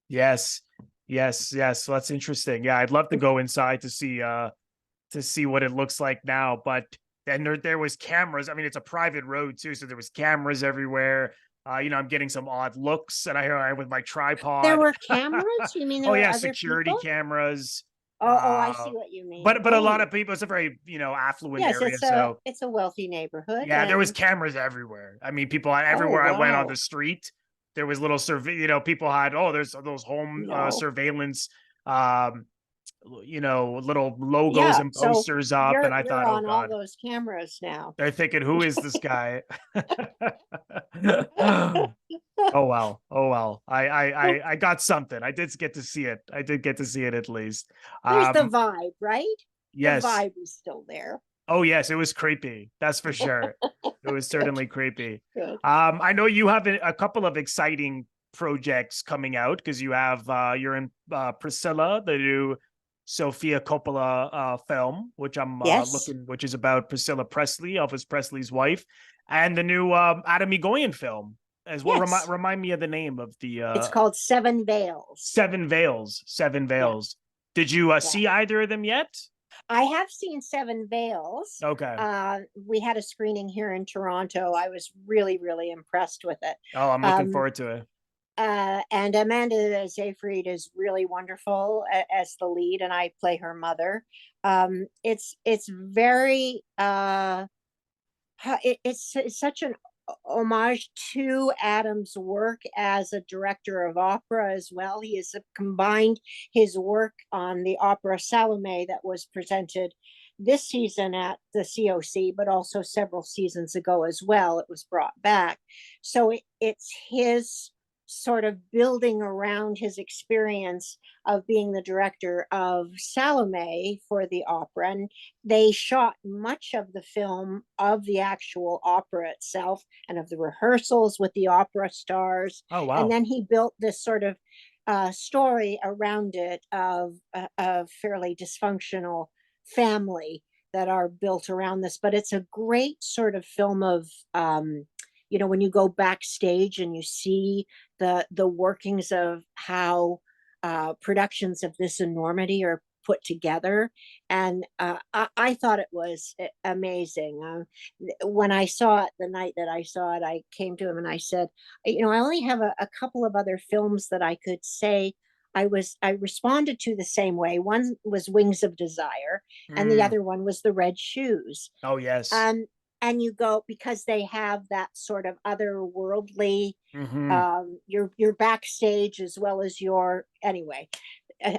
Yes. Yes. Yes. So that's interesting. Yeah, I'd love to go inside to see what it looks like now. But then there was cameras. I mean, it's a private road too, so there was cameras everywhere. I'm getting some odd looks, and I with my There tripod. were cameras? You mean there Oh were yeah, other security people? cameras. Oh, I Uh, see what you mean. but a lot of Oh, people. It's a very affluent yes, area, it's a wealthy neighborhood. yeah, there was And cameras everywhere. I mean, people oh, everywhere I went on the wow. street, there was little people had, there's those home No. surveillance, um, little logos Yeah, and so posters up, and you're I you're thought, oh on all God, those cameras now. they're thinking, who is this guy? Oh well, oh well. I got something. I did get to see it. I did get to see it at least. There's the Um, vibe, right? The yes. vibe is still there. Oh yes, it was creepy. That's for sure. It was Good, certainly creepy. good. I know you have a couple of exciting projects coming out because you're in Priscilla, the new Sofia Coppola film, which I'm Yes, looking, which is about Priscilla Presley, Elvis Presley's wife, and the new Adam Egoyan film as well. yes. Remind me of the name of the It's called Seven Veils. Seven Veils. Seven Yeah, Veils. Did you yeah. see either of them yet? I have seen Seven Veils. Okay. We had a screening here in Toronto. I was really, really impressed with it. Oh, I'm looking Um, forward to it. and Amanda Seyfried is really wonderful as the lead, and I play her mother. It's very it's such an homage to Adam's work as a director of opera as well. He has combined his work on the opera Salome that was presented this season at the COC, but also several seasons ago as well. It was brought back. So it's his sort of building around his experience of being the director of Salome for the opera. And they shot much of the film of the actual opera itself and of the rehearsals with the opera stars. Oh, And wow. then he built this sort of story around it of a fairly dysfunctional family that are built around this. But it's a great sort of film of, when you go backstage and you see the workings of how productions of this enormity are put together. And I thought it was amazing. When I saw it, the night that I saw it, I came to him and I said, I only have a couple of other films that I could say I responded to the same way. One was Wings of Desire, and the Mm. other one was The Red Shoes. Oh, yes. Um, and you go, because they have that sort of otherworldly, Hmm. you're backstage as well as your, anyway.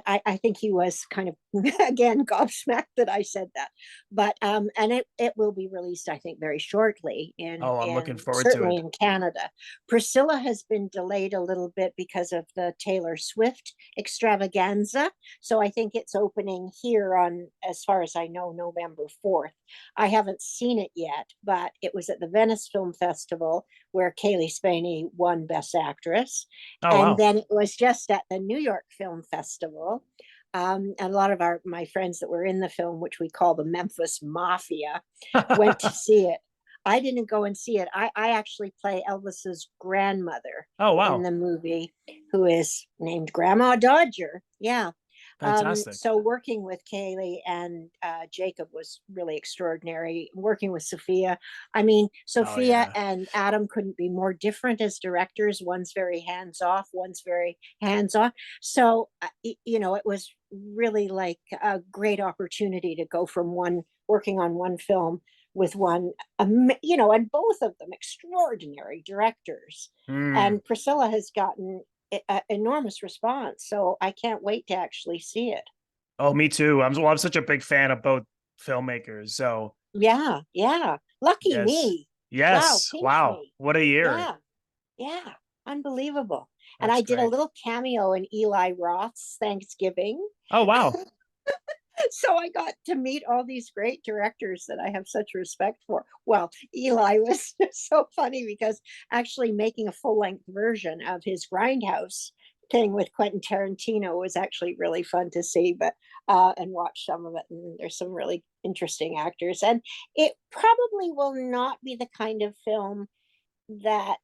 I think he was kind of again gobsmacked that I said that, but and it will be released, I think, very shortly Oh, I'm looking in forward to certainly it. in Canada. Priscilla has been delayed a little bit because of the Taylor Swift extravaganza, so I think it's opening here on, as far as I know, November 4th. I haven't seen it yet, but it was at the Venice Film Festival where Kaylee Spaney won Best Actress, Oh, and wow. then it was just at the New York Film Festival. And a lot of my friends that were in the film, which we call the Memphis Mafia, went to see it. I didn't go and see it. I actually play Elvis's grandmother Oh, in wow. the movie, who is named Grandma Dodger. Yeah. Fantastic. So working with Kaylee and Jacob was really extraordinary. Working with Sophia, I mean, Oh, Sophia yeah. and Adam couldn't be more different as directors. One's very hands off, one's very hands on. So, it was really like a great opportunity to go from one working on one film with one, and both of them extraordinary directors. Mm. And Priscilla has gotten enormous response. So I can't wait to actually see it. Oh, me too. I'm such a big fan of both filmmakers. So, Yeah, yeah. Lucky yes. me. Wow, Yes. pinch Wow. me. What a year. Yeah, yeah. Unbelievable. And That's I did a great. little cameo in Eli Roth's Thanksgiving. Oh, wow. So I got to meet all these great directors that I have such respect for. Well, Eli was so funny because actually making a full length version of his Grindhouse thing with Quentin Tarantino was actually really fun to see, but and watch some of it. And there's some really interesting actors, and it probably will not be the kind of film that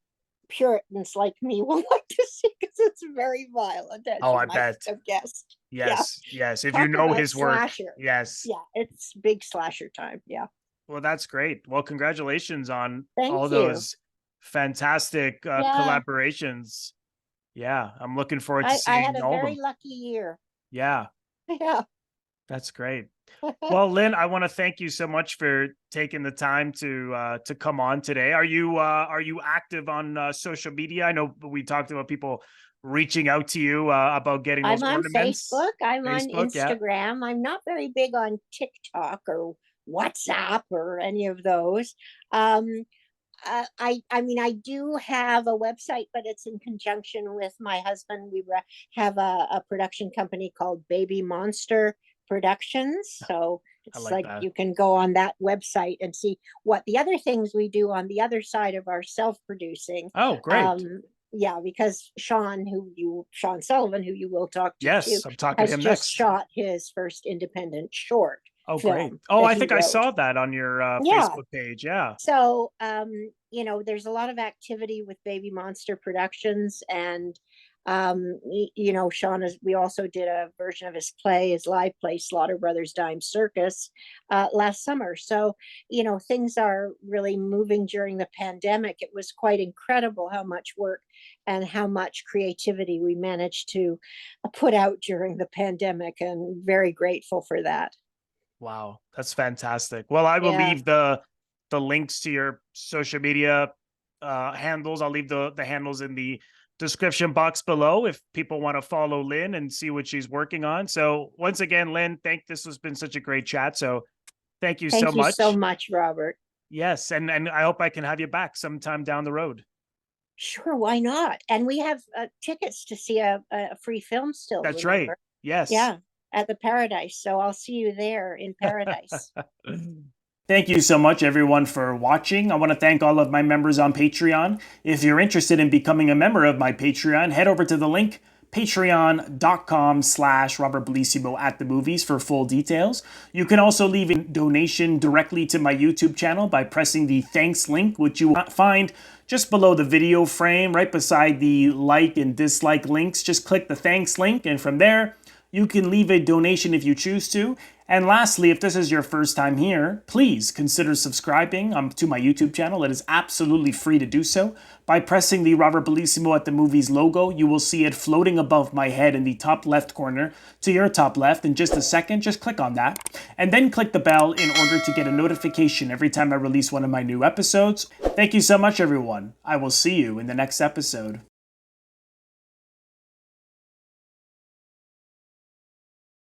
Puritans like me will like to see because it's very violent, as Oh, you I might bet. have guessed. Yeah. Yes. Yes. If you Talk know about his work. slasher. Yes. Yeah, it's big slasher time. Yeah. Well, that's great. Well, congratulations on all Thank you. those fantastic Yeah. collaborations. Yeah. I'm looking forward to I had seeing a all of very them. lucky year. Yeah. Yeah. That's great. Well, Lynn, I want to thank you so much for taking the time to come on today. Are you active on social media? I know we talked about people reaching out to you about getting those I'm on ornaments. Facebook. I'm on Facebook, yeah. Instagram. I'm not very big on TikTok or WhatsApp or any of those. Um, I mean, I do have a website, but it's in conjunction with my husband. We have a production company called Baby Monster Productions. So I it's like like that. you can go on that website and see what the other things we do on the other side of our self-producing. Oh, great. Um, yeah, because Sean Sullivan, who you will talk to too, Yes, I'm talking to has him just next. shot his first independent short Oh, great. film Oh, that I he think I wrote. saw that on your Yeah, Facebook page. Yeah. so there's a lot of activity with Baby Monster Productions, and Sean is. We also did a version of his play, his live play, Slaughter Brothers Dime Circus, last summer. So things are really moving during the pandemic. It was quite incredible how much work and how much creativity we managed to put out during the pandemic, and very grateful for that. Wow, that's fantastic. Well, I will Yeah. leave the links to your social media handles. I'll leave the handles in the description box below if people want to follow Lynn and see what she's working on. So once again, Lynn, this has been such a great chat. So Thank you so Thank you so much. much, Robert. Yes, and I hope I can have you back sometime down the road. Sure, why not? And we have tickets to see a free film still, That's right. remember? Yes. Yeah, at the Paradise. So I'll see you there in Paradise. Thank you so much, everyone, for watching. I want to thank all of my members on Patreon. If you're interested in becoming a member of my Patreon, head over to the link patreon.com/Robert Bellissimo at the movies for full details. You can also leave a donation directly to my YouTube channel by pressing the thanks link, which you will find just below the video frame, right beside the like and dislike links. Just click the thanks link, and from there, you can leave a donation if you choose to. And lastly, if this is your first time here, please consider subscribing to my YouTube channel. It is absolutely free to do so. By pressing the Robert Bellissimo at the Movies logo, you will see it floating above my head in the top left corner to your top left. In just a second, just click on that. And then click the bell in order to get a notification every time I release one of my new episodes. Thank you so much, everyone. I will see you in the next episode.